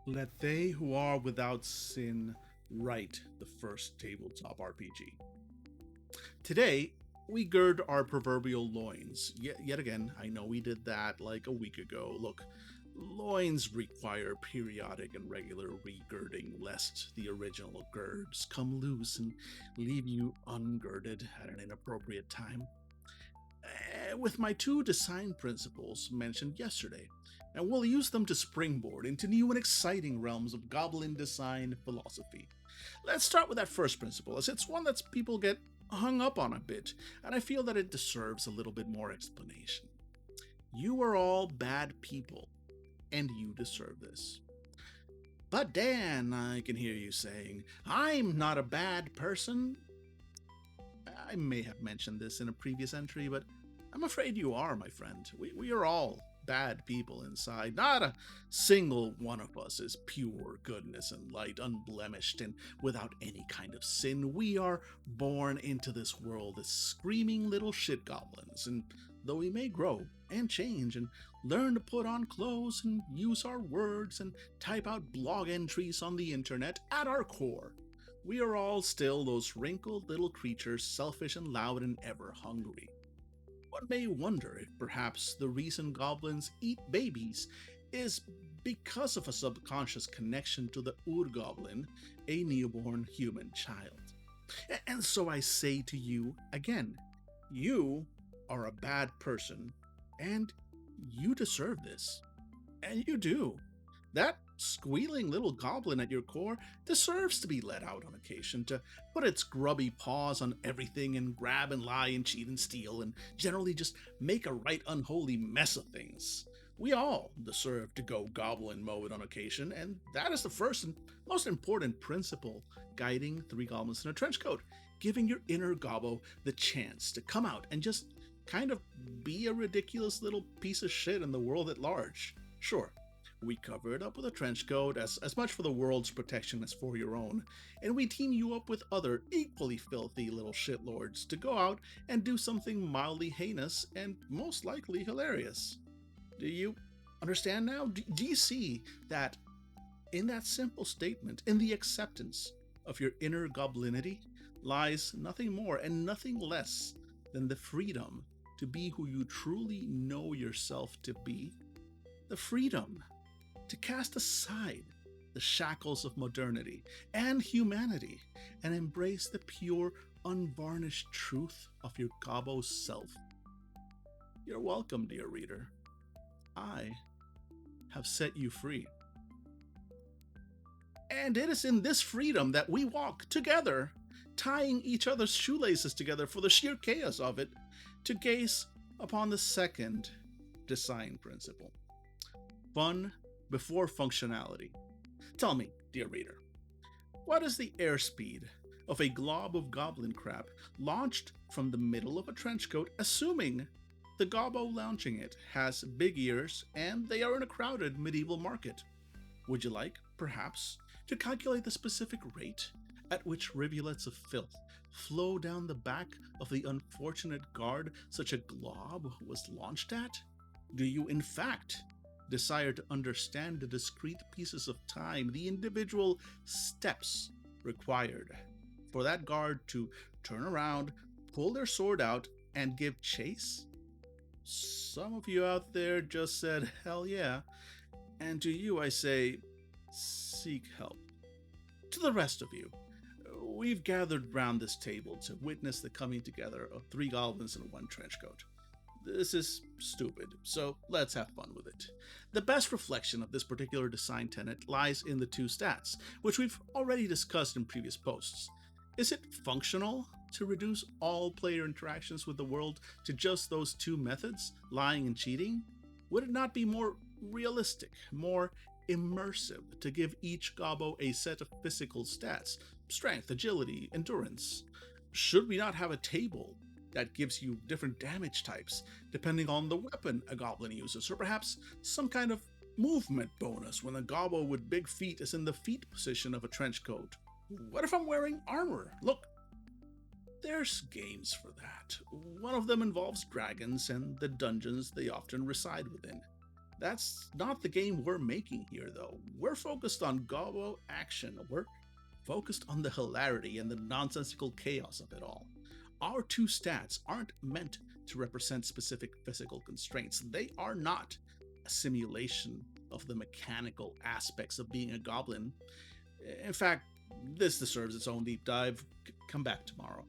Let they who are without sin write the first tabletop RPG. Today, we gird our proverbial loins. Yet again, I know we did that like a week ago. Look, loins require periodic and regular regirding lest the original girds come loose and leave you ungirded at an inappropriate time. With my two design principles mentioned yesterday, and we'll use them to springboard into new and exciting realms of goblin design philosophy. Let's start with that first principle, as it's one that people get hung up on a bit, and I feel that it deserves a little bit more explanation. You are all bad people, and you deserve this. But Dan, I can hear you saying, I'm not a bad person. I may have mentioned this in a previous entry, but I'm afraid you are, my friend. We are all bad people inside. Not a single one of us is pure goodness and light, unblemished and without any kind of sin. We are born into this world as screaming little shit goblins, and though we may grow and change and learn to put on clothes and use our words and type out blog entries on the internet, at our core, we are all still those wrinkled little creatures, selfish and loud and ever hungry. One may wonder if perhaps the reason goblins eat babies is because of a subconscious connection to the Ur-Goblin, a newborn human child. And so I say to you again, you are a bad person, and you deserve this. And you do. That squealing little goblin at your core deserves to be let out on occasion, to put its grubby paws on everything and grab and lie and cheat and steal and generally just make a right unholy mess of things. We all deserve to go goblin mode on occasion, and that is the first and most important principle guiding Three Goblins in a Trench Coat, giving your inner gobbo the chance to come out and just kind of be a ridiculous little piece of shit in the world at large. Sure, we cover it up with a trench coat, as much for the world's protection as for your own, and we team you up with other equally filthy little shitlords to go out and do something mildly heinous and most likely hilarious. Do you understand now? Do you see that in that simple statement, in the acceptance of your inner goblinity, lies nothing more and nothing less than the freedom to be who you truly know yourself to be? The freedom to cast aside the shackles of modernity and humanity and embrace the pure, unvarnished truth of your gobbo self. You're welcome, dear reader. I have set you free. And it is in this freedom that we walk together, tying each other's shoelaces together for the sheer chaos of it, to gaze upon the second design principle: fun before functionality. Tell me, dear reader, what is the airspeed of a glob of goblin crap launched from the middle of a trench coat, assuming the gobbo launching it has big ears and they are in a crowded medieval market? Would you like, perhaps, to calculate the specific rate at which rivulets of filth flow down the back of the unfortunate guard such a glob was launched at? Do you, in fact, desire to understand the discrete pieces of time, the individual steps required for that guard to turn around, pull their sword out, and give chase? Some of you out there just said, hell yeah. And to you, I say, seek help. To the rest of you, we've gathered round this table to witness the coming together of three goblins in one trench coat. This is stupid, so let's have fun with it. The best reflection of this particular design tenet lies in the two stats, which we've already discussed in previous posts. Is it functional to reduce all player interactions with the world to just those two methods, lying and cheating? Would it not be more realistic, more immersive, to give each gobbo a set of physical stats: strength, agility, endurance? Should we not have a table that gives you different damage types depending on the weapon a goblin uses, or perhaps some kind of movement bonus when a gobbo with big feet is in the feet position of a trench coat? What if I'm wearing armor? Look, there's games for that. One of them involves dragons and the dungeons they often reside within. That's not the game we're making here, though. We're focused on gobbo action. We're focused on the hilarity and the nonsensical chaos of it all. Our two stats aren't meant to represent specific physical constraints. They are not a simulation of the mechanical aspects of being a goblin. In fact, this deserves its own deep dive. Come back tomorrow.